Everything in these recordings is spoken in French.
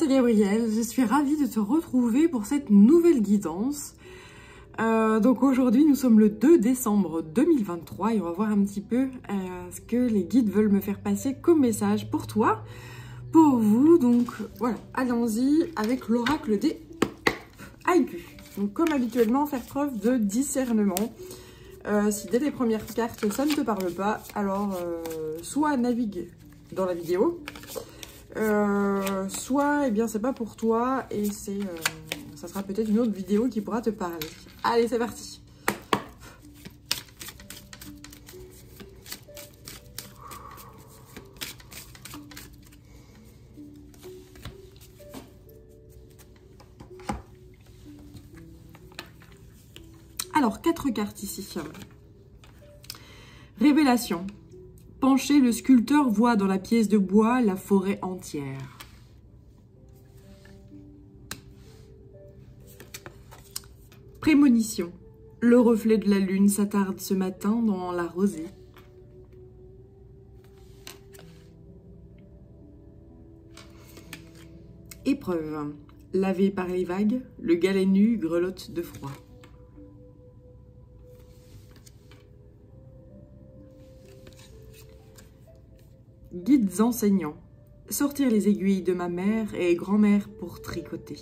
c'est Gabrielle, je suis ravie de te retrouver pour cette nouvelle guidance. Donc aujourd'hui nous sommes le 2 décembre 2023 et on va voir un petit peu ce que les guides veulent me faire passer comme message pour toi, pour vous. Donc voilà, allons-y avec l'oracle des Aigus. Donc comme habituellement, faire preuve de discernement. Si dès les premières cartes ça ne te parle pas, alors soit navigue dans la vidéo, soit eh bien c'est pas pour toi et ça sera peut-être une autre vidéo qui pourra te parler. Allez, c'est parti. Alors, 4 cartes ici. Révélation. Penché, le sculpteur voit dans la pièce de bois la forêt entière. Prémonition. Le reflet de la lune s'attarde ce matin dans la rosée. Épreuve. Lavé par les vagues, le galet nu grelotte de froid. Guides enseignants. Sortir les aiguilles de ma mère et grand-mère pour tricoter.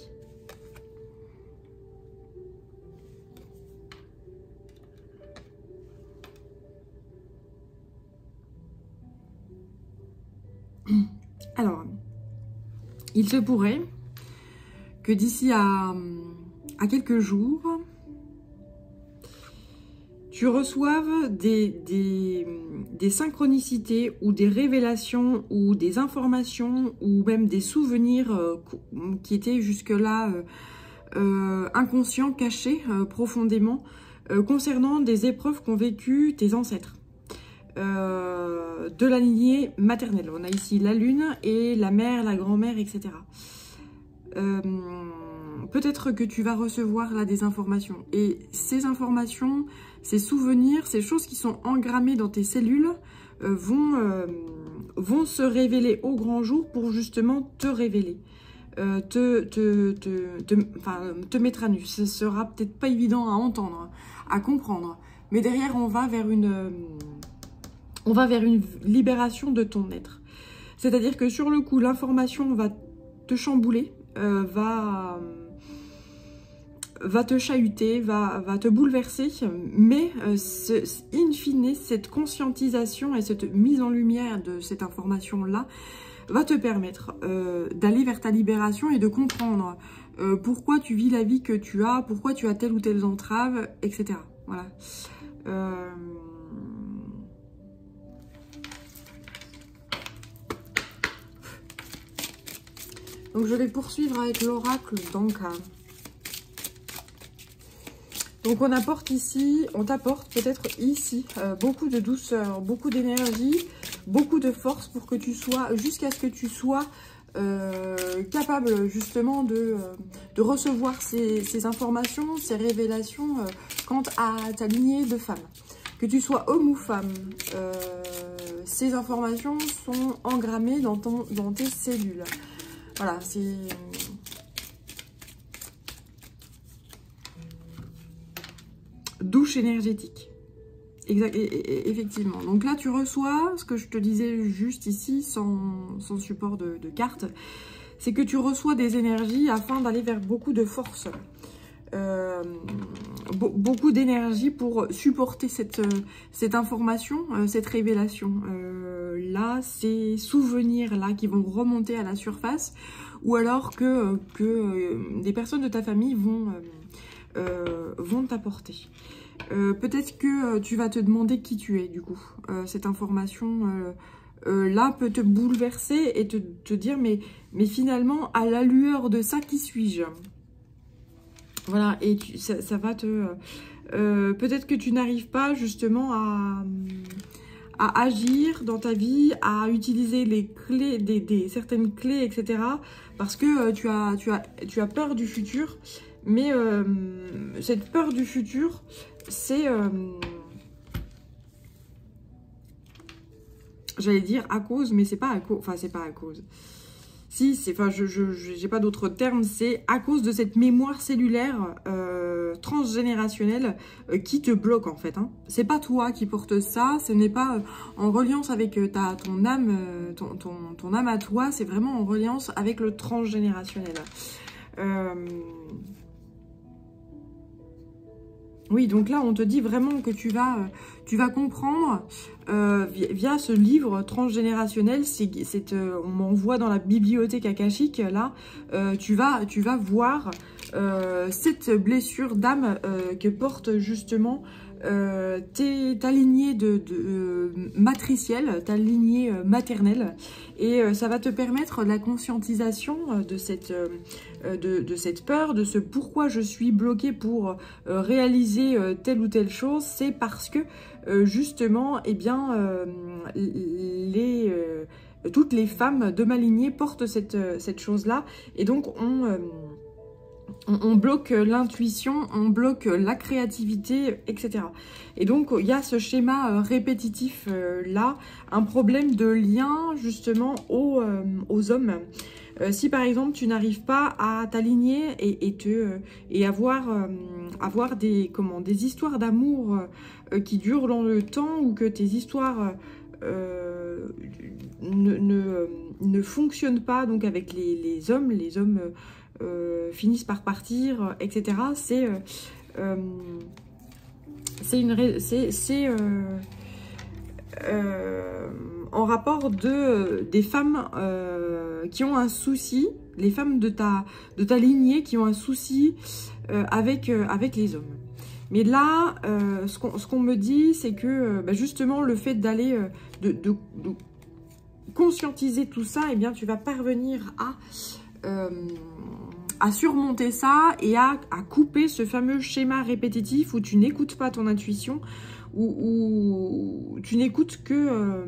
Alors, il se pourrait que d'ici à quelques jours, tu reçoives des synchronicités ou des révélations ou des informations ou même des souvenirs qui étaient jusque-là inconscients, cachés profondément, concernant des épreuves qu'ont vécues tes ancêtres. De la lignée maternelle. On a ici la lune et la mère, la grand-mère, etc. Peut-être que tu vas recevoir là des informations. Et ces informations, ces souvenirs, ces choses qui sont engrammées dans tes cellules vont se révéler au grand jour pour justement te révéler. Te mettre à nu. Ce sera peut-être pas évident à entendre, à comprendre. Mais derrière, on va vers une libération de ton être. C'est-à-dire que sur le coup, l'information va te chambouler, va te chahuter, va te bouleverser, mais in fine, cette conscientisation et cette mise en lumière de cette information-là va te permettre d'aller vers ta libération et de comprendre pourquoi tu vis la vie que tu as, pourquoi tu as telle ou telle entrave, etc. Voilà. Donc je vais poursuivre avec l'oracle d'Anka. Donc on t'apporte peut-être ici beaucoup de douceur, beaucoup d'énergie, beaucoup de force pour que tu sois, jusqu'à ce que tu sois capable justement de recevoir ces informations, ces révélations quant à ta lignée de femme. Que tu sois homme ou femme, ces informations sont engrammées dans tes cellules. Voilà, c'est... douche énergétique. Exact, effectivement. Donc là, tu reçois, ce que je te disais juste ici, sans support de cartes, c'est que tu reçois des énergies afin d'aller vers beaucoup de force. Beaucoup d'énergie pour supporter cette information, cette révélation. Là, ces souvenirs-là qui vont remonter à la surface, ou alors que des personnes de ta famille vont t'apporter. Peut-être que tu vas te demander qui tu es, du coup. Cette information là peut te bouleverser et te dire, mais finalement, à la lueur de ça, qui suis-je? Voilà, et ça va te... peut-être que tu n'arrives pas justement à agir dans ta vie, à utiliser les clés, certaines clés, etc. Parce que tu as peur du futur. Mais cette peur du futur, c'est... j'allais dire à cause, mais c'est pas à cause. Enfin, c'est pas à cause. Si, c'est, enfin, j'ai pas d'autres termes, c'est à cause de cette mémoire cellulaire transgénérationnelle qui te bloque en fait. Hein. C'est pas toi qui porte ça, ce n'est pas en reliance avec ton âme, ton âme à toi, c'est vraiment en reliance avec le transgénérationnel. Oui, donc là, on te dit vraiment que tu vas comprendre via ce livre transgénérationnel. On m'envoie dans la bibliothèque akashique, là, tu vas voir cette blessure d'âme que porte justement ta lignée matricielle, ta lignée maternelle, et ça va te permettre la conscientisation de cette peur, de ce pourquoi je suis bloquée pour réaliser telle ou telle chose. C'est parce que justement, eh bien, toutes les femmes de ma lignée portent cette chose-là, et donc on bloque l'intuition, on bloque la créativité, etc. Et donc, il y a ce schéma répétitif là, un problème de lien justement aux hommes. Si par exemple, tu n'arrives pas à t'aligner et avoir des histoires d'amour qui durent dans le temps, ou que tes histoires ne fonctionnent pas donc avec les hommes finissent par partir, etc. C'est en rapport des femmes qui ont un souci, les femmes de ta lignée qui ont un souci avec les hommes. Mais là, ce qu'on me dit, c'est que justement le fait d'aller de conscientiser tout ça, eh bien tu vas parvenir à surmonter ça et à couper ce fameux schéma répétitif où tu n'écoutes pas ton intuition, où tu n'écoutes que...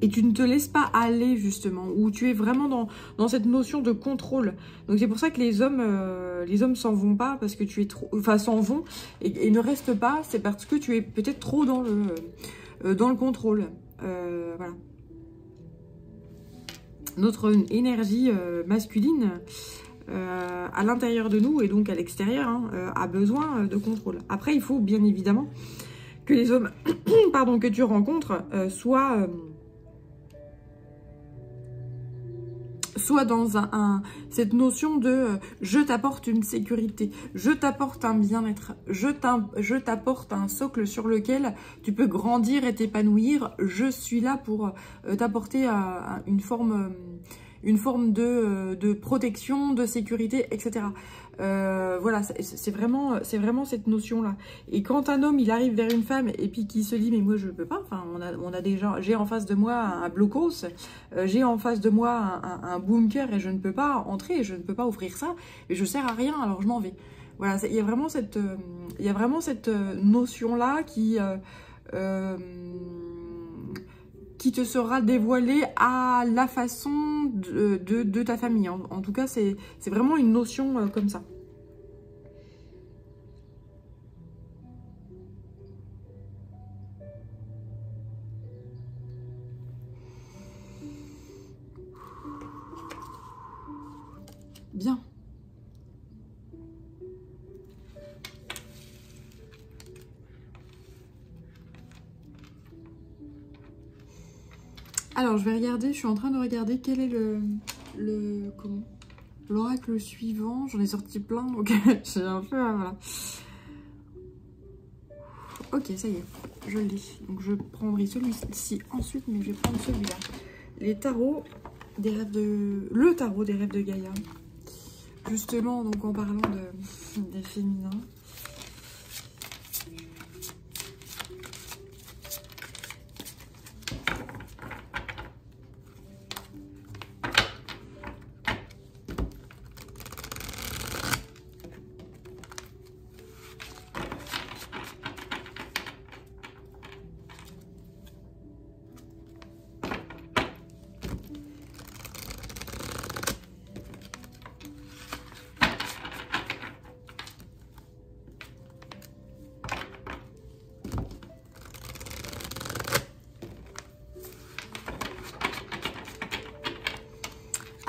et tu ne te laisses pas aller justement, où tu es vraiment dans cette notion de contrôle. Donc c'est pour ça que les hommes s'en vont pas, parce que tu es trop... Enfin, s'en vont et ne restent pas, c'est parce que tu es peut-être trop dans le contrôle. Voilà. Notre énergie masculine à l'intérieur de nous et donc à l'extérieur a besoin de contrôle. Après, il faut bien évidemment que les hommes pardon, que tu rencontres soient dans cette notion de je t'apporte une sécurité, je t'apporte un bien-être, je t'apporte un socle sur lequel tu peux grandir et t'épanouir, je suis là pour t'apporter une forme de protection, de sécurité, etc. Voilà, c'est vraiment cette notion-là. Et quand un homme, il arrive vers une femme et puis qu'il se dit, mais moi je peux pas, enfin, on a déjà, j'ai en face de moi un blocos, j'ai en face de moi un bunker et je ne peux pas entrer, je ne peux pas ouvrir ça, et je sers à rien, alors je m'en vais. Voilà, il y a vraiment cette notion-là qui te sera dévoilée à la façon de ta famille. En tout cas, c'est vraiment une notion comme ça. Bien. Alors, je vais regarder, je suis en train de regarder quel est l'oracle suivant. J'en ai sorti plein, donc j'ai un peu... voilà. Ok, ça y est, je l'ai. Donc, je prendrai celui-ci ensuite, mais je vais prendre celui-là. Les tarots des rêves de... Le tarot des rêves de Gaïa. Justement, donc en parlant des féminins.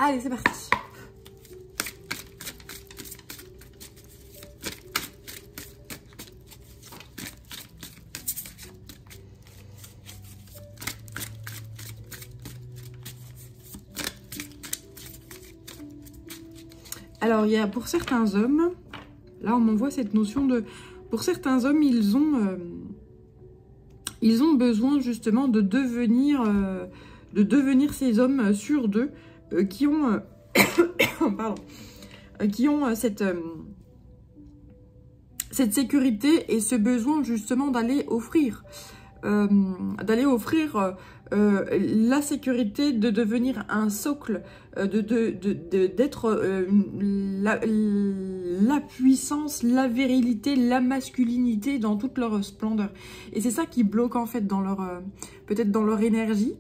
Allez, c'est parti. Alors, il y a pour certains hommes, là on m'envoie cette notion de... Pour certains hommes, ils ont besoin justement de devenir ces hommes sûrs d'eux qui ont, pardon, qui ont cette sécurité et ce besoin justement d'aller offrir la sécurité, de devenir un socle, d'être la puissance, la virilité, la masculinité dans toute leur splendeur. Et c'est ça qui bloque en fait dans leur, peut-être dans leur énergie.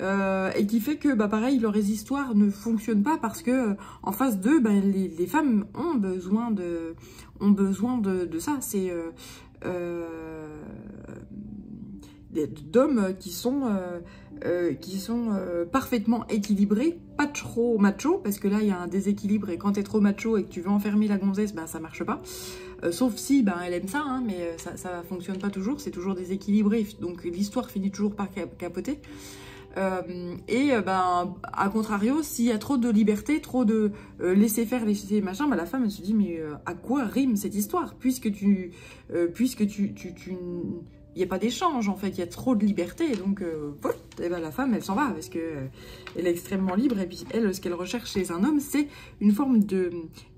Et qui fait que, bah, pareil, leurs histoires ne fonctionnent pas parce que en face d'eux, bah, les femmes ont besoin de ça. C'est d'hommes qui sont parfaitement équilibrés, pas trop macho, parce que là il y a un déséquilibre et quand t'es trop macho et que tu veux enfermer la gonzesse, ben ça marche pas. Sauf si ben elle aime ça, hein, mais ça fonctionne pas toujours, c'est toujours déséquilibré, donc l'histoire finit toujours par capoter. Ben à contrario, s'il y a trop de liberté, trop de laisser faire, laisser machin, ben la femme elle se dit mais à quoi rime cette histoire puisque tu il n'y a pas d'échange en fait, il y a trop de liberté, donc et ben, la femme elle s'en va parce que elle est extrêmement libre et puis elle ce qu'elle recherche chez un homme c'est une forme de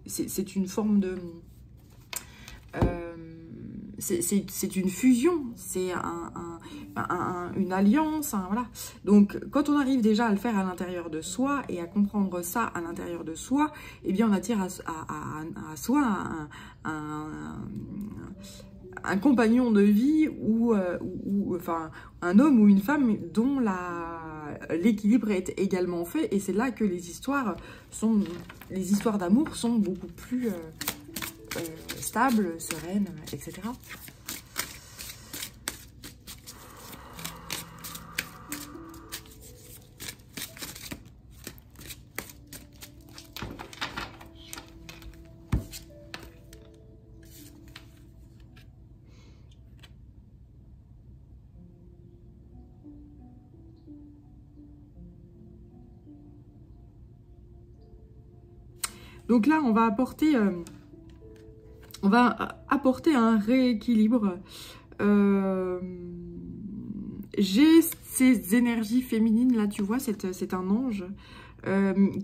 c'est une forme de c'est une fusion, c'est une alliance, voilà. Donc, quand on arrive déjà à le faire à l'intérieur de soi et à comprendre ça à l'intérieur de soi, eh bien, on attire à soi un compagnon de vie ou enfin, un homme ou une femme dont l'équilibre est également fait. Et c'est là que les histoires d'amour sont beaucoup plus... stable, sereine, etc. Donc là, on va apporter un rééquilibre. J'ai ces énergies féminines, là, tu vois, c'est un ange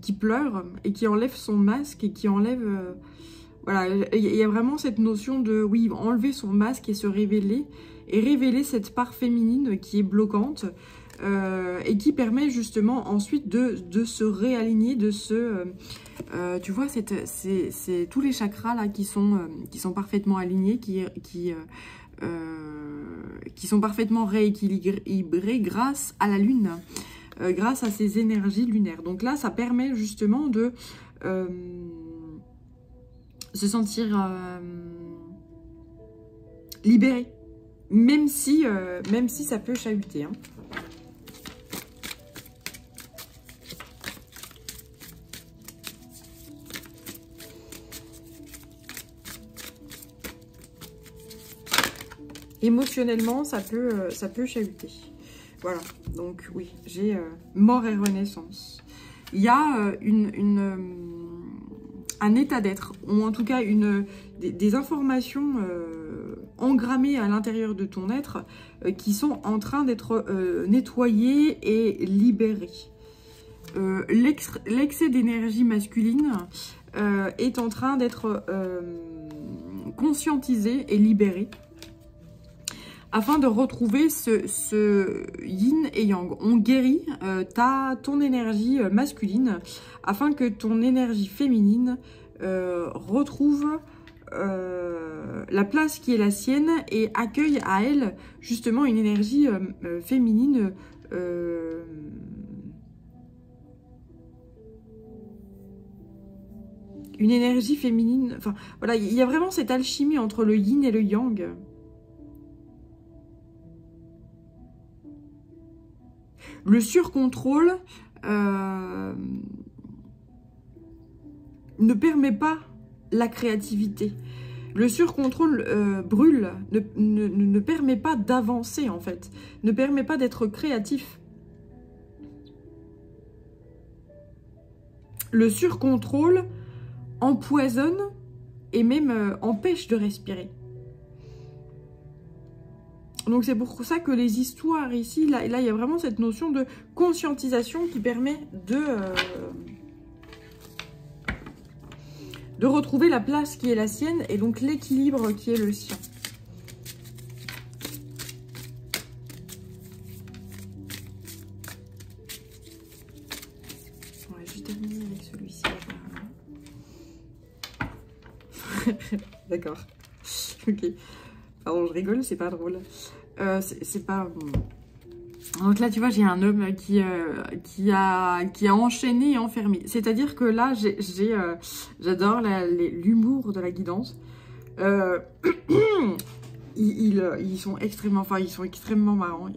qui pleure et qui enlève son masque et qui enlève... voilà, il y a vraiment cette notion de, oui, enlever son masque et se révéler, et révéler cette part féminine qui est bloquante, et qui permet justement ensuite de se réaligner, de se... tu vois, c'est tous les chakras là qui sont parfaitement alignés, qui sont parfaitement rééquilibrés grâce à la lune, grâce à ces énergies lunaires. Donc là, ça permet justement de se sentir libéré, même si ça peut chahuter, hein. Émotionnellement, ça peut chahuter. Voilà, donc oui, j'ai mort et renaissance. Il y a un état d'être, ou en tout cas des informations engrammées à l'intérieur de ton être qui sont en train d'être nettoyées et libérées. L'excès d'énergie masculine est en train d'être conscientisé et libéré, afin de retrouver ce yin et yang. On guérit ton énergie masculine afin que ton énergie féminine retrouve la place qui est la sienne et accueille à elle justement une énergie féminine enfin voilà, il y a vraiment cette alchimie entre le yin et le yang. Le surcontrôle ne permet pas la créativité. Le surcontrôle brûle, ne permet pas d'avancer en fait, ne permet pas d'être créatif. Le surcontrôle empoisonne et même empêche de respirer. Donc c'est pour ça que les histoires ici, là il y a vraiment cette notion de conscientisation qui permet de retrouver la place qui est la sienne et donc l'équilibre qui est le sien. On va juste terminer avec celui-ci. D'accord. Ok. Pardon, je rigole, c'est pas drôle. C'est pas... Donc là, tu vois, j'ai un homme qui a enchaîné et enfermé. C'est-à-dire que là, j'adore l'humour de la guidance. Ils sont extrêmement... Enfin, ils sont extrêmement marrants.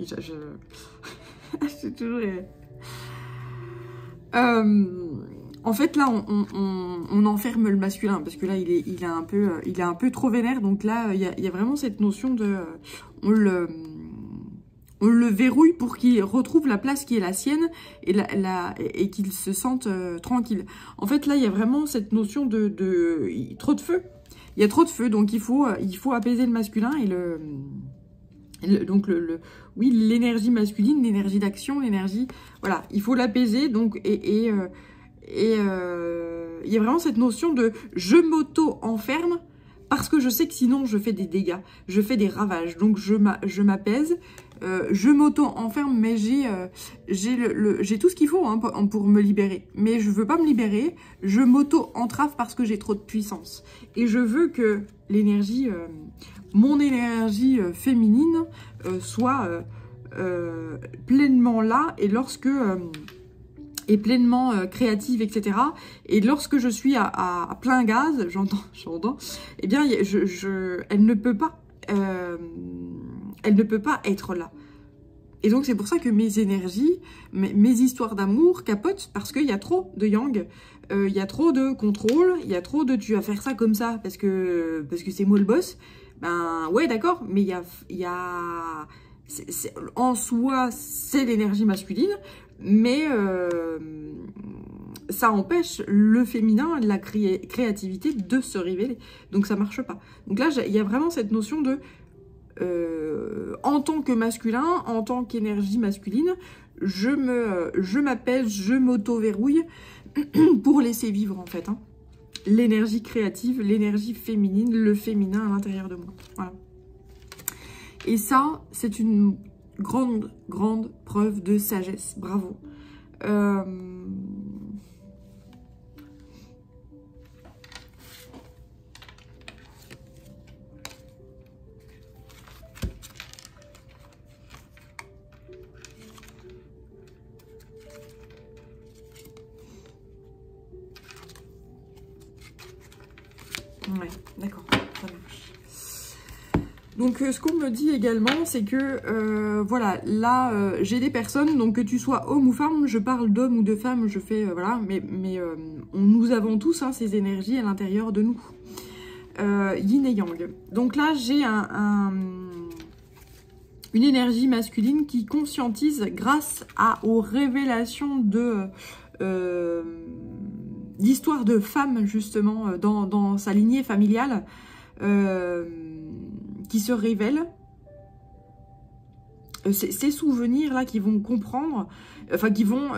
J'ai toujours... En fait, là, on enferme le masculin, parce que là, il est un peu trop vénère. Donc là, il y a vraiment cette notion de... On le verrouille pour qu'il retrouve la place qui est la sienne et qu'il se sente tranquille. En fait, là, il y a vraiment cette notion de trop de feu. Il y a trop de feu, donc il faut apaiser le masculin et oui, l'énergie masculine, l'énergie d'action, l'énergie... Voilà, il faut l'apaiser, donc... il y a vraiment cette notion de je m'auto-enferme parce que je sais que sinon je fais des dégâts, je fais des ravages. Donc je m'apaise, je m'auto-enferme, mais j'ai tout ce qu'il faut hein, pour me libérer. Mais je veux pas me libérer, je m'auto-entrave parce que j'ai trop de puissance. Et je veux que l'énergie, mon énergie féminine soit pleinement là et lorsque... et pleinement créative, etc. Et lorsque je suis à plein gaz, j'entends, eh bien, elle ne peut pas être là. Et donc, c'est pour ça que mes énergies, mes histoires d'amour capotent, parce qu'il y a trop de yang, il y a trop de contrôle, il y a trop de tu vas faire ça comme ça, parce que c'est moi le boss. Ben, ouais, d'accord, mais il y a en soi, c'est l'énergie masculine, mais ça empêche le féminin, la créativité de se révéler. Donc ça marche pas. Donc là, il y a vraiment cette notion de en tant que masculin, en tant qu'énergie masculine, je m'apaise, je m'auto-verrouille pour laisser vivre en fait. Hein. L'énergie créative, l'énergie féminine, le féminin à l'intérieur de moi. Voilà. Et ça, c'est une grande, grande preuve de sagesse. Bravo. Ouais, d'accord, ça marche. Donc, ce qu'on me dit également, c'est que, voilà, là, j'ai des personnes, donc que tu sois homme ou femme, je parle d'homme ou de femme, je fais, voilà, mais nous avons tous hein, ces énergies à l'intérieur de nous. Yin et yang. Donc là, j'ai une énergie masculine qui conscientise grâce aux révélations d'histoires de femmes, justement, dans sa lignée familiale, qui se révèlent. Ces souvenirs-là qui vont comprendre, enfin, qui vont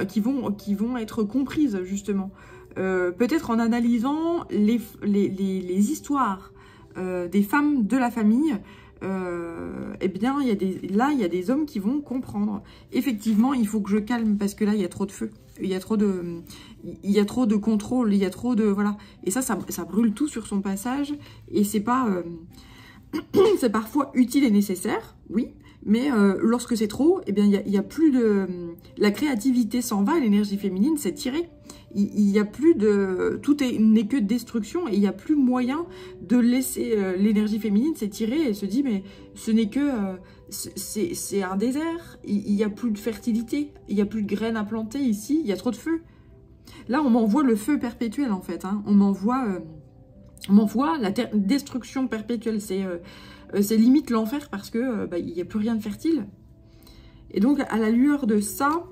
être comprises, justement. Peut-être en analysant les histoires des femmes de la famille, eh bien, il y a des hommes qui vont comprendre. Effectivement, il faut que je calme parce que là, il y a trop de feu. Il y a trop de contrôle, il y a trop de... Voilà. Et ça brûle tout sur son passage. Et c'est pas... c'est parfois utile et nécessaire, oui. Mais lorsque c'est trop, eh bien, il y a plus de... La créativité s'en va, l'énergie féminine s'est tirée. Il n'y a plus de... Tout n'est que destruction et il n'y a plus moyen de laisser l'énergie féminine s'étirer et se dire, mais ce n'est que... c'est un désert, il n'y a plus de fertilité, il n'y a plus de graines à planter ici, il y a trop de feu. Là, on m'envoie le feu perpétuel, en fait. Hein. On m'envoie la destruction perpétuelle. C'est limite l'enfer parce que il n'y a plus rien de fertile. Et donc, à la lueur de ça,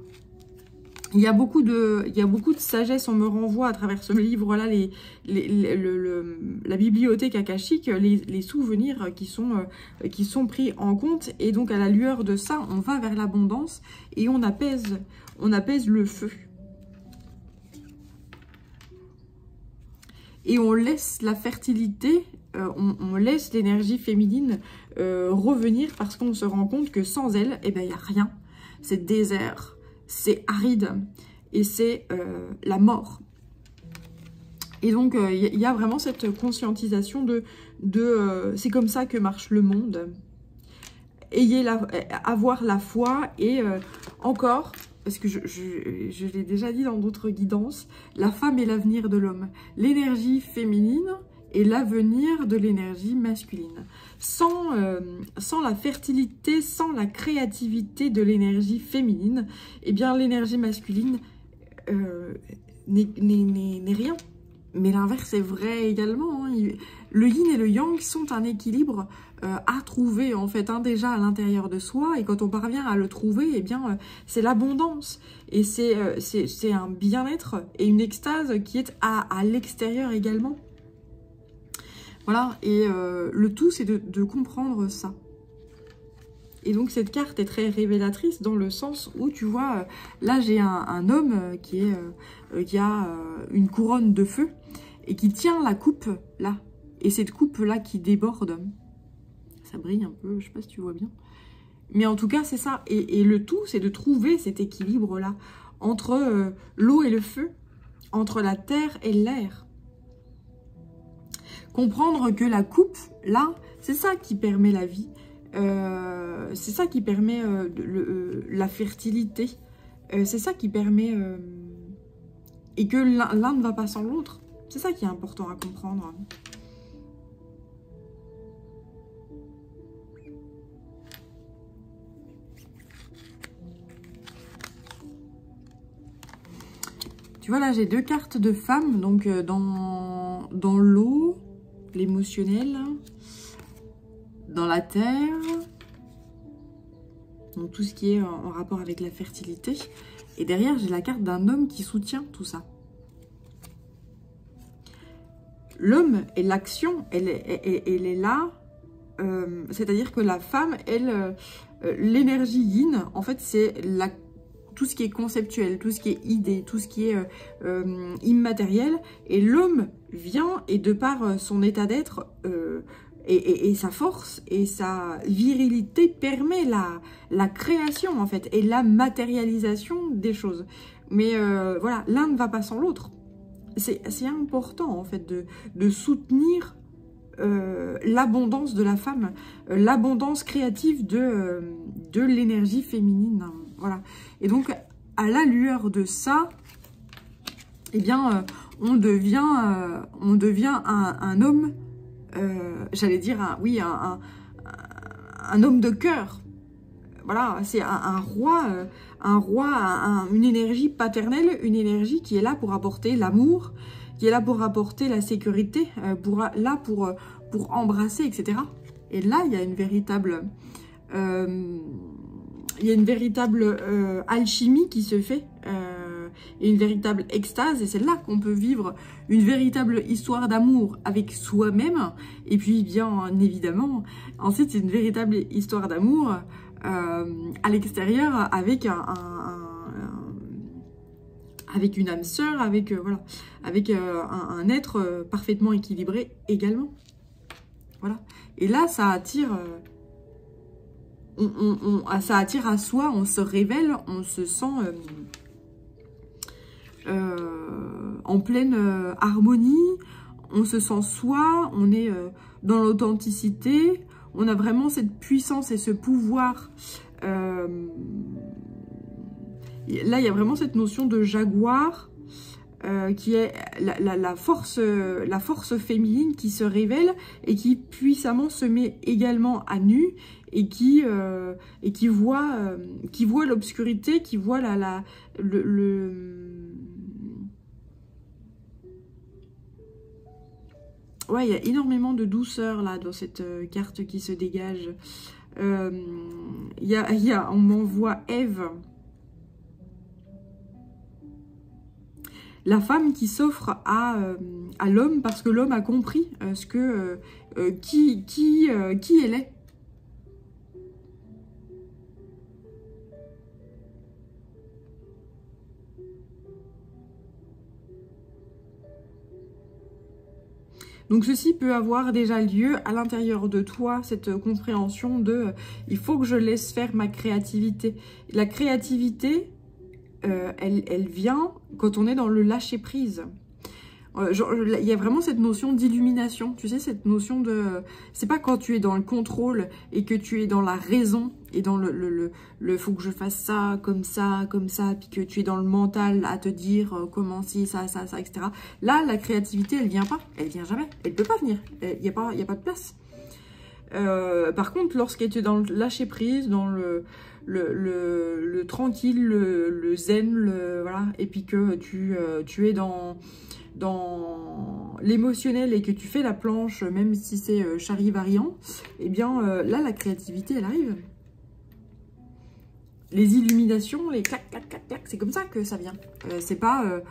il y a beaucoup de sagesse. On me renvoie à travers ce livre-là, la bibliothèque akashique, les souvenirs qui sont pris en compte. Et donc, à la lueur de ça, on va vers l'abondance et on apaise le feu. Et on laisse la fertilité, on laisse l'énergie féminine revenir parce qu'on se rend compte que sans elle, eh ben, il n'y a rien. C'est désert, c'est aride et c'est la mort. Et donc, il y a vraiment cette conscientisation c'est comme ça que marche le monde. Avoir la foi et encore... Parce que je l'ai déjà dit dans d'autres guidances, la femme est l'avenir de l'homme. L'énergie féminine est l'avenir de l'énergie masculine. Sans la fertilité, sans la créativité de l'énergie féminine, eh bien l'énergie masculine n'est rien. Mais l'inverse est vrai également. Hein. Le yin et le yang sont un équilibre à trouver en fait déjà à l'intérieur de soi. Et quand on parvient à le trouver, eh bien c'est l'abondance. Et c'est un bien-être et une extase qui est à l'extérieur également. Voilà, et le tout c'est de comprendre ça. Et donc cette carte est très révélatrice dans le sens où tu vois, là j'ai un homme qui a une couronne de feu et qui tient la coupe là. Et cette coupe là qui déborde, ça brille un peu, je sais pas si tu vois bien. Mais en tout cas c'est ça. Et le tout c'est de trouver cet équilibre là entre l'eau et le feu, entre la terre et l'air. Comprendre que la coupe là, c'est ça qui permet la vie. C'est ça qui permet la fertilité. C'est ça qui permet... et que l'un ne va pas sans l'autre. C'est ça qui est important à comprendre. Tu vois, là, j'ai 2 cartes de femmes. Donc, dans l'eau, l'émotionnel... dans la terre, donc tout ce qui est en rapport avec la fertilité. Et derrière, j'ai la carte d'un homme qui soutient tout ça. L'homme et l'action, elle est là. C'est-à-dire que la femme, l'énergie yin, en fait, c'est tout ce qui est conceptuel, tout ce qui est idée, tout ce qui est immatériel. Et l'homme vient, et de par son état d'être... Et sa force et sa virilité permet la création en fait et la matérialisation des choses. Mais voilà, l'un ne va pas sans l'autre. C'est important en fait de soutenir l'abondance de la femme, l'abondance créative de l'énergie féminine. Voilà. Et donc à la lueur de ça, eh bien on devient un homme. J'allais dire, un homme de cœur. Voilà, c'est un roi, une énergie paternelle, une énergie qui est là pour apporter l'amour, qui est là pour apporter la sécurité, pour embrasser, etc. Et là, il y a une véritable, alchimie qui se fait, et une véritable extase, et c'est là qu'on peut vivre une véritable histoire d'amour avec soi-même, et puis bien évidemment, ensuite c'est une véritable histoire d'amour à l'extérieur avec avec une âme sœur, avec un être parfaitement équilibré également. Voilà. Et là, ça attire... ça attire à soi, on se révèle, on se sent en pleine harmonie, on se sent soi, on est dans l'authenticité, on a vraiment cette puissance et ce pouvoir. Là, il y a vraiment cette notion de jaguar qui est la force féminine qui se révèle et qui puissamment se met également à nu et qui voit l'obscurité, qui voit Ouais, il y a énormément de douceur là dans cette carte qui se dégage. On m'envoie Ève. La femme qui s'offre à l'homme parce que l'homme a compris qui elle est. Donc ceci peut avoir déjà lieu à l'intérieur de toi, cette compréhension de il faut que je laisse faire ma créativité. La créativité, elle vient quand on est dans le lâcher prise. Il y a vraiment cette notion d'illumination, tu sais, cette notion de... C'est pas quand tu es dans le contrôle et que tu es dans la raison et dans le faut que je fasse ça, comme ça, puis que tu es dans le mental à te dire comment si, ça, etc. Là, la créativité, elle vient pas, elle vient jamais, elle peut pas venir, il y a pas de place. Par contre, lorsqu'elle est dans le lâcher prise, dans le tranquille, le zen, voilà, et puis que tu es dans l'émotionnel et que tu fais la planche, même si c'est charivari-variant, eh bien là, la créativité, elle arrive. Les illuminations, les clac, clac, clac, clac, c'est comme ça que ça vient. C'est pas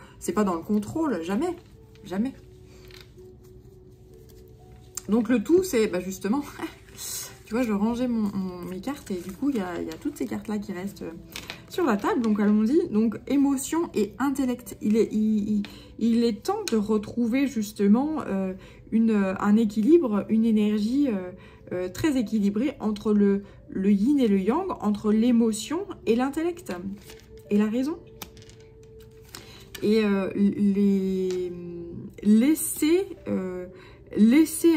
dans le contrôle, jamais, jamais. Donc le tout, c'est justement, tu vois, je rangeais mes cartes et du coup, il y a toutes ces cartes-là qui restent sur la table. Donc allons-y. Donc émotion et intellect. Il est temps de retrouver justement un équilibre, une énergie très équilibrée entre le yin et le yang, entre l'émotion et l'intellect et la raison. Et laisser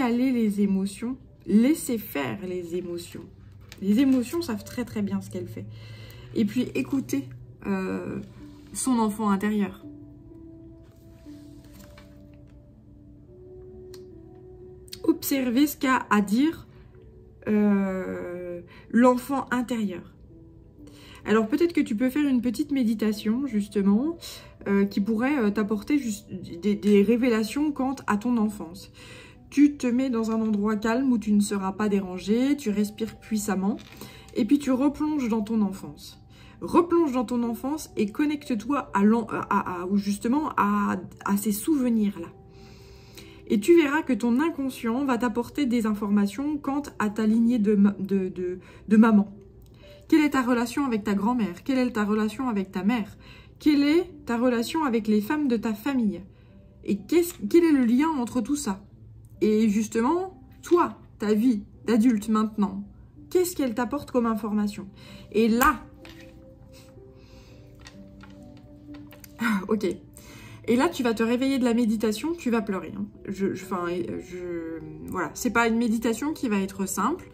aller les émotions, laisser faire les émotions. Les émotions savent très très bien ce qu'elles font. Et puis écouter son enfant intérieur. Observer ce qu'a à dire l'enfant intérieur. Alors peut-être que tu peux faire une petite méditation justement qui pourrait t'apporter des révélations quant à ton enfance. Tu te mets dans un endroit calme où tu ne seras pas dérangé, tu respires puissamment et puis tu replonges dans ton enfance. Replonge dans ton enfance et connecte-toi justement à ces souvenirs-là. Et tu verras que ton inconscient va t'apporter des informations quant à ta lignée de maman. Quelle est ta relation avec ta grand-mère? Quelle est ta relation avec ta mère? Quelle est ta relation avec les femmes de ta famille? Et quel est le lien entre tout ça? Et justement, toi, ta vie d'adulte maintenant, qu'est-ce qu'elle t'apporte comme information? Et là, ok. Et là, tu vas te réveiller de la méditation, tu vas pleurer. Hein. Voilà, c'est pas une méditation qui va être simple,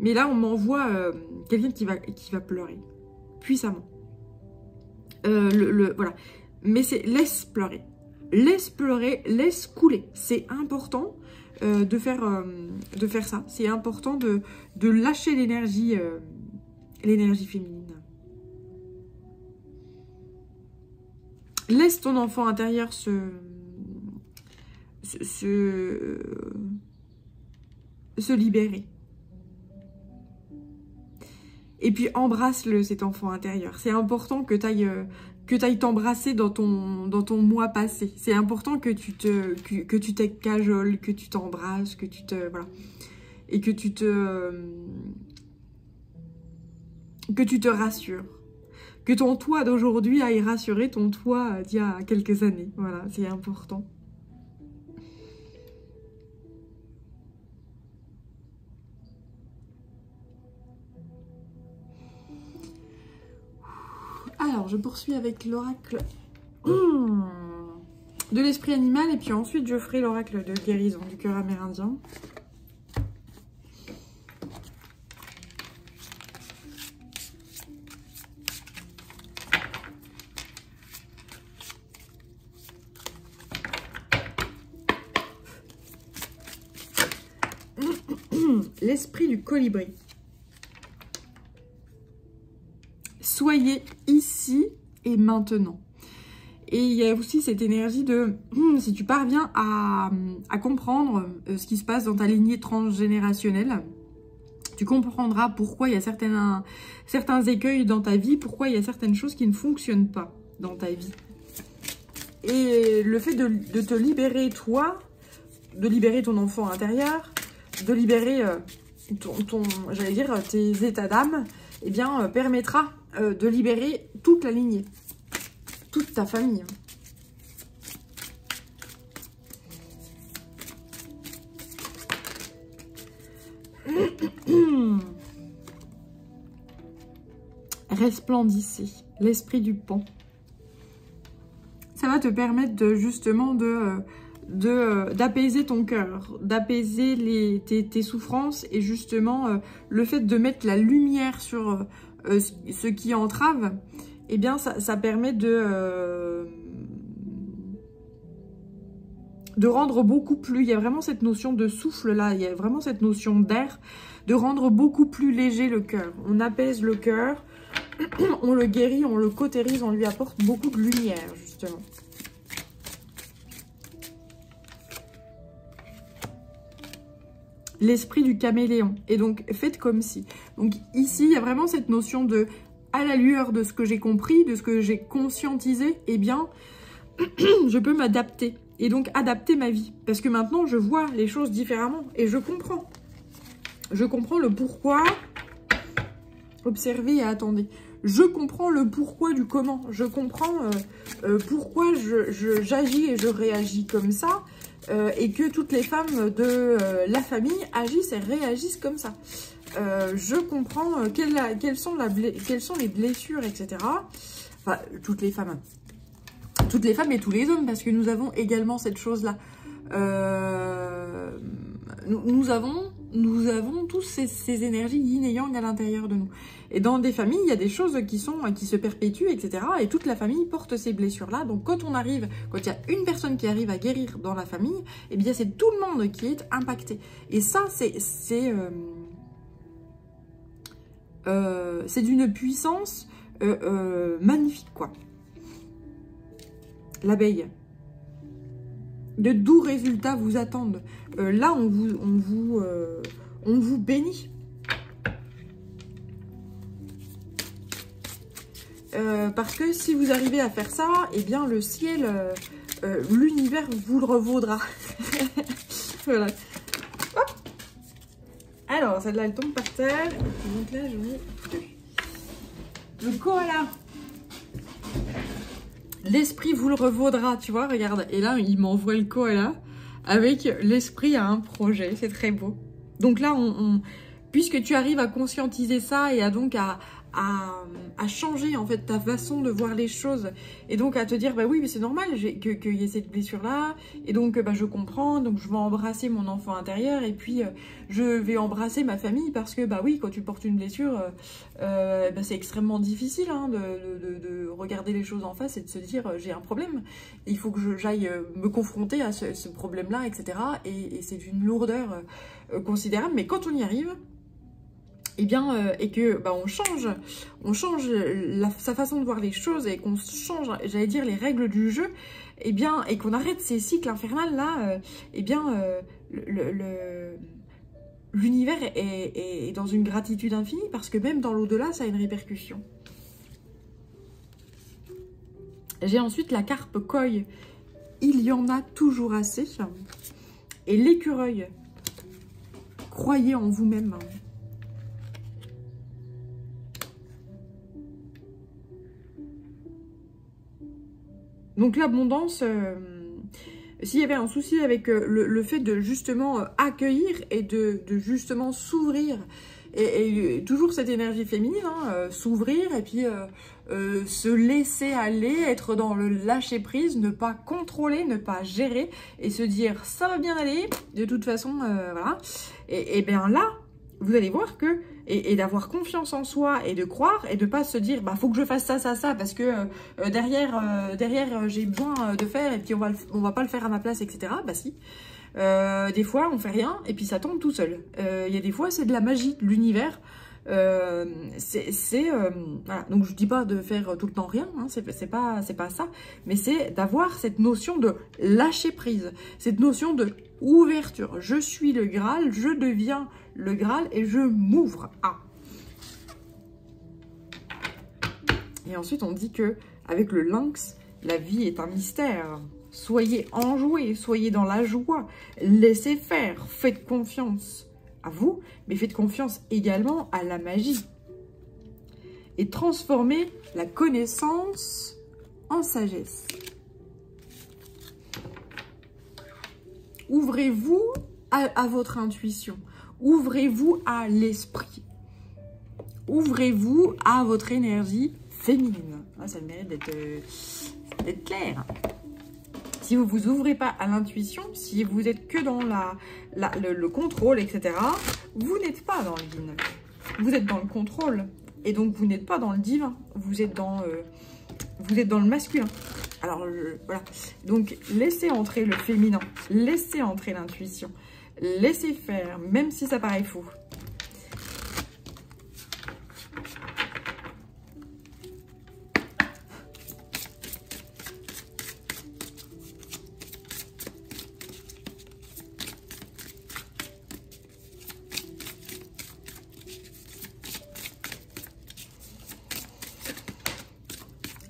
mais là, on m'envoie quelqu'un qui va pleurer puissamment. Voilà. Mais c'est laisse pleurer, laisse couler. C'est important de faire ça. C'est important de lâcher l'énergie féminine. Laisse ton enfant intérieur se libérer. Et puis embrasse-le, cet enfant intérieur. C'est important que tu ailles t'embrasser dans ton mois passé. C'est important que tu te cajoles, que tu t'embrasses, que tu te... Voilà. Et que tu te rassures. Que ton toi d'aujourd'hui aille rassurer ton toi d'il y a quelques années. Voilà, c'est important. Alors, je poursuis avec l'oracle de l'esprit animal et puis ensuite je ferai l'oracle de guérison du cœur amérindien. L'esprit du colibri. Soyez ici et maintenant. Et il y a aussi cette énergie de, si tu parviens à comprendre ce qui se passe dans ta lignée transgénérationnelle, tu comprendras pourquoi il y a certains écueils dans ta vie, pourquoi il y a certaines choses qui ne fonctionnent pas dans ta vie. Et le fait de te libérer, toi, de libérer ton enfant intérieur, de libérer j'allais dire, tes états d'âme, eh bien, permettra de libérer toute la lignée, toute ta famille. Resplendissez, l'esprit du pan. Ça va te permettre de, justement d'apaiser ton cœur, d'apaiser tes souffrances et justement le fait de mettre la lumière sur ce qui entrave, eh bien ça permet de rendre beaucoup plus, il y a vraiment cette notion de souffle là, il y a vraiment cette notion d'air, de rendre beaucoup plus léger le cœur. On apaise le cœur, on le guérit, on le cautérise, on lui apporte beaucoup de lumière justement. L'esprit du caméléon. Et donc, faites comme si. Donc ici, il y a vraiment cette notion de, à la lueur de ce que j'ai compris, de ce que j'ai conscientisé, eh bien, je peux m'adapter. Et donc, adapter ma vie. Parce que maintenant, je vois les choses différemment. Et je comprends. Je comprends le pourquoi. Observez et attendez. Je comprends le pourquoi du comment. Je comprends pourquoi j'agis et je réagis comme ça. Et que toutes les femmes de la famille agissent et réagissent comme ça. Je comprends quelles sont les blessures, etc. Enfin, toutes les femmes et tous les hommes, parce que nous avons également cette chose-là. Nous avons tous ces énergies yin et yang à l'intérieur de nous. Et dans des familles, il y a des choses qui se perpétuent, etc. Et toute la famille porte ces blessures-là. Donc quand il y a une personne qui arrive à guérir dans la famille, eh bien c'est tout le monde qui est impacté. Et ça, c'est d'une puissance magnifique, quoi. L'abeille. De doux résultats vous attendent. Là, on vous bénit. Parce que si vous arrivez à faire ça, eh bien le ciel, l'univers vous le revaudra. Voilà. Hop. Alors, celle-là, elle tombe par terre. Donc là, je mets deux. Le koala. L'esprit vous le revaudra, tu vois, regarde. Et là, il m'envoie le koala avec l'esprit à un projet. C'est très beau. Donc là, puisque tu arrives à conscientiser ça et à donc à changer en fait ta façon de voir les choses et donc à te dire bah oui mais c'est normal qu'il y ait cette blessure là et donc bah, je comprends, donc je vais embrasser mon enfant intérieur et puis je vais embrasser ma famille parce que bah oui quand tu portes une blessure bah, c'est extrêmement difficile hein, de regarder les choses en face et de se dire j'ai un problème, il faut que j'aille me confronter à ce problème là, etc. et c'est d'une lourdeur considérable, mais quand on y arrive, eh bien, et que bah, on change sa façon de voir les choses et qu'on change, j'allais dire, les règles du jeu, eh bien, et qu'on arrête ces cycles infernals là, eh bien, l'univers est dans une gratitude infinie parce que même dans l'au-delà, ça a une répercussion. J'ai ensuite la carpe koi. Il y en a toujours assez. Et l'écureuil. Croyez en vous-même. Donc l'abondance, s'il y avait un souci avec le fait de justement accueillir et de justement s'ouvrir, et toujours cette énergie féminine, hein, s'ouvrir et puis se laisser aller, être dans le lâcher prise, ne pas contrôler, ne pas gérer et se dire ça va bien aller, de toute façon, voilà. Et bien là, vous allez voir que, et d'avoir confiance en soi et de croire et de pas se dire bah faut que je fasse ça, parce que derrière j'ai besoin de faire et puis on va pas le faire à ma place, etc. Bah si. Des fois on fait rien et puis ça tombe tout seul. Il y a des fois c'est de la magie de l'univers Voilà. Donc je dis pas de faire tout le temps rien, hein, c'est pas ça, mais c'est d'avoir cette notion de lâcher prise, cette notion de ouverture. Je suis le Graal, je deviens le Graal et je m'ouvre à. Et ensuite on dit que avec le lynx, la vie est un mystère. Soyez enjoués, soyez dans la joie, laissez faire, faites confiance à vous, mais faites confiance également à la magie. Et transformez la connaissance en sagesse. Ouvrez-vous à votre intuition, ouvrez-vous à l'esprit, ouvrez-vous à votre énergie féminine. Ah, ça mérite d'être clair. Si vous ne vous ouvrez pas à l'intuition, si vous êtes que dans le contrôle, etc., vous n'êtes pas dans le yin. Vous êtes dans le contrôle. Et donc, vous n'êtes pas dans le divin. Vous êtes dans le masculin. Alors, voilà. Donc, laissez entrer le féminin. Laissez entrer l'intuition. Laissez faire, même si ça paraît fou.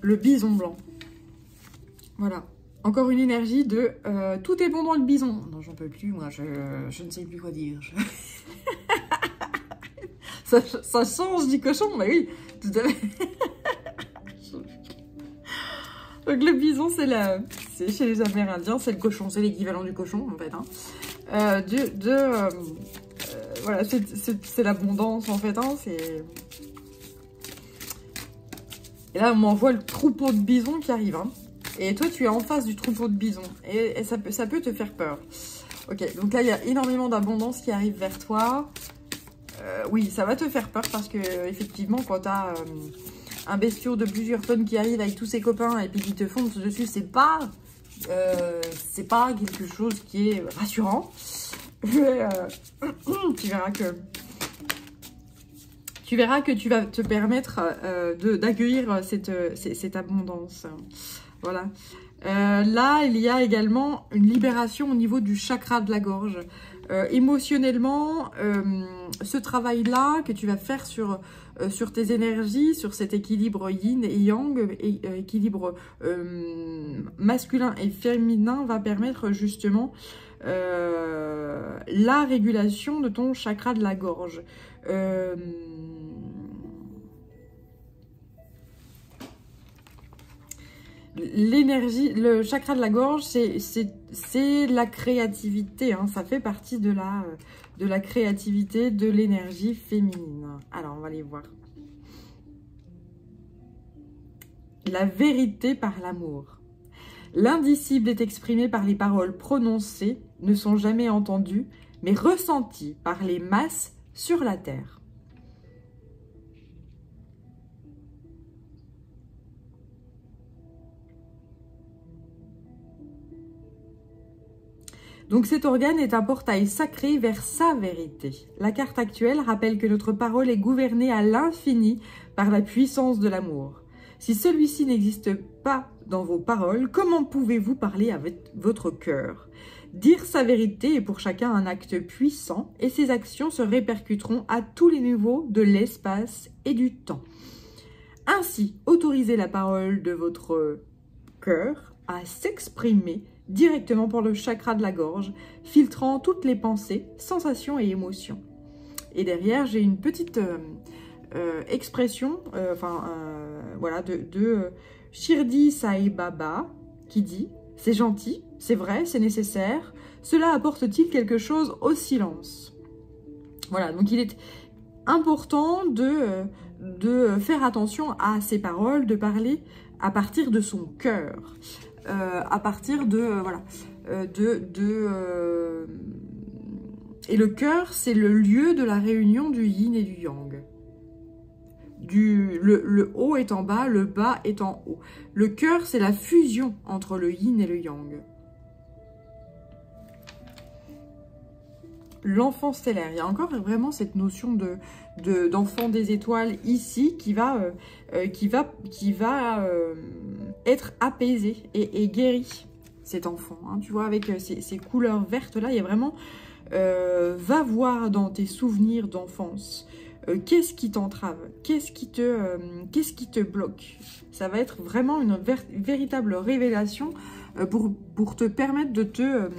Le bison blanc. Voilà. Encore une énergie de tout est bon dans le bison. Non, j'en peux plus, moi, je ne sais plus quoi dire. ça change du cochon, mais oui, tout à fait. Donc le bison, c'est chez les Amérindiens, c'est le cochon, c'est l'équivalent du cochon, en fait. Hein. Voilà, c'est l'abondance, en fait, hein, c'est... Et là, on m'envoie le troupeau de bisons qui arrive. Hein. Et toi, tu es en face du troupeau de bisons. Et ça peut te faire peur. Ok, donc là, il y a énormément d'abondance qui arrive vers toi. Oui, ça va te faire peur parce que, effectivement, quand tu as un bestiau de plusieurs tonnes qui arrive avec tous ses copains et puis qui te foncent dessus, c'est pas quelque chose qui est rassurant. Mais, tu verras que tu vas te permettre d'accueillir cette abondance. Voilà. Là, il y a également une libération au niveau du chakra de la gorge. Émotionnellement, ce travail-là que tu vas faire sur tes énergies, sur cet équilibre yin et yang, équilibre masculin et féminin, va permettre justement la régulation de ton chakra de la gorge. L'énergie, le chakra de la gorge, c'est la créativité, hein, ça fait partie de la créativité, de l'énergie féminine. Alors, on va les voir. La vérité par l'amour. L'indicible est exprimé par les paroles prononcées, ne sont jamais entendues, mais ressenties par les masses sur la terre. Donc cet organe est un portail sacré vers sa vérité. La carte actuelle rappelle que notre parole est gouvernée à l'infini par la puissance de l'amour. Si celui-ci n'existe pas dans vos paroles, comment pouvez-vous parler avec votre cœur? Dire sa vérité est pour chacun un acte puissant et ses actions se répercuteront à tous les niveaux de l'espace et du temps. Ainsi, autorisez la parole de votre cœur à s'exprimer directement par le chakra de la gorge, filtrant toutes les pensées, sensations et émotions. Et derrière, j'ai une petite expression, voilà, de Shirdi Sai Baba, qui dit « C'est gentil, c'est vrai, c'est nécessaire. Cela apporte-t-il quelque chose au silence ?» Voilà, donc il est important de faire attention à ces paroles, de parler à partir de son cœur. À partir de voilà et le cœur, c'est le lieu de la réunion du yin et du yang. Le haut est en bas, le bas est en haut. Le cœur, c'est la fusion entre le yin et le yang. l'enfant stellaire. Il y a encore vraiment cette notion d'enfant des étoiles ici qui va être apaisé et guéri, cet enfant. Hein, tu vois, avec ces couleurs vertes là, il y a vraiment... va voir dans tes souvenirs d'enfance. Qu'est-ce qui t'entrave? Qu'est-ce qui te bloque? Ça va être vraiment une véritable révélation pour te permettre de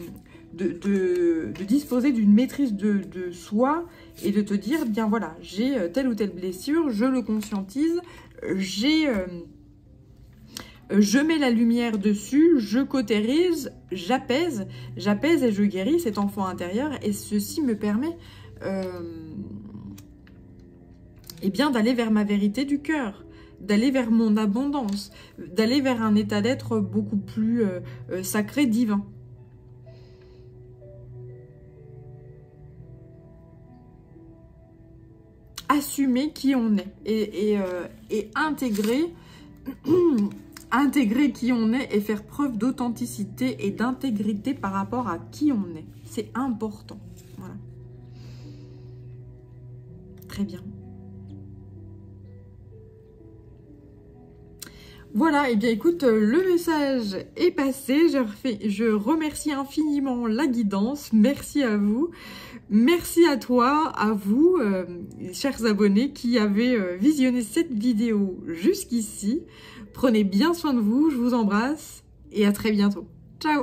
disposer d'une maîtrise de soi et de te dire, bien voilà, j'ai telle ou telle blessure, je le conscientise, je mets la lumière dessus, je cautérise, j'apaise et je guéris cet enfant intérieur, et ceci me permet eh bien d'aller vers ma vérité du cœur, d'aller vers mon abondance, d'aller vers un état d'être beaucoup plus sacré, divin. Assumer qui on est et intégrer qui on est et faire preuve d'authenticité et d'intégrité par rapport à qui on est. C'est important. Voilà. Très bien. Voilà, et bien écoute, le message est passé. Je remercie infiniment la guidance. Merci à vous. Merci à toi, à vous, chers abonnés qui avez visionné cette vidéo jusqu'ici. Prenez bien soin de vous, je vous embrasse et à très bientôt. Ciao!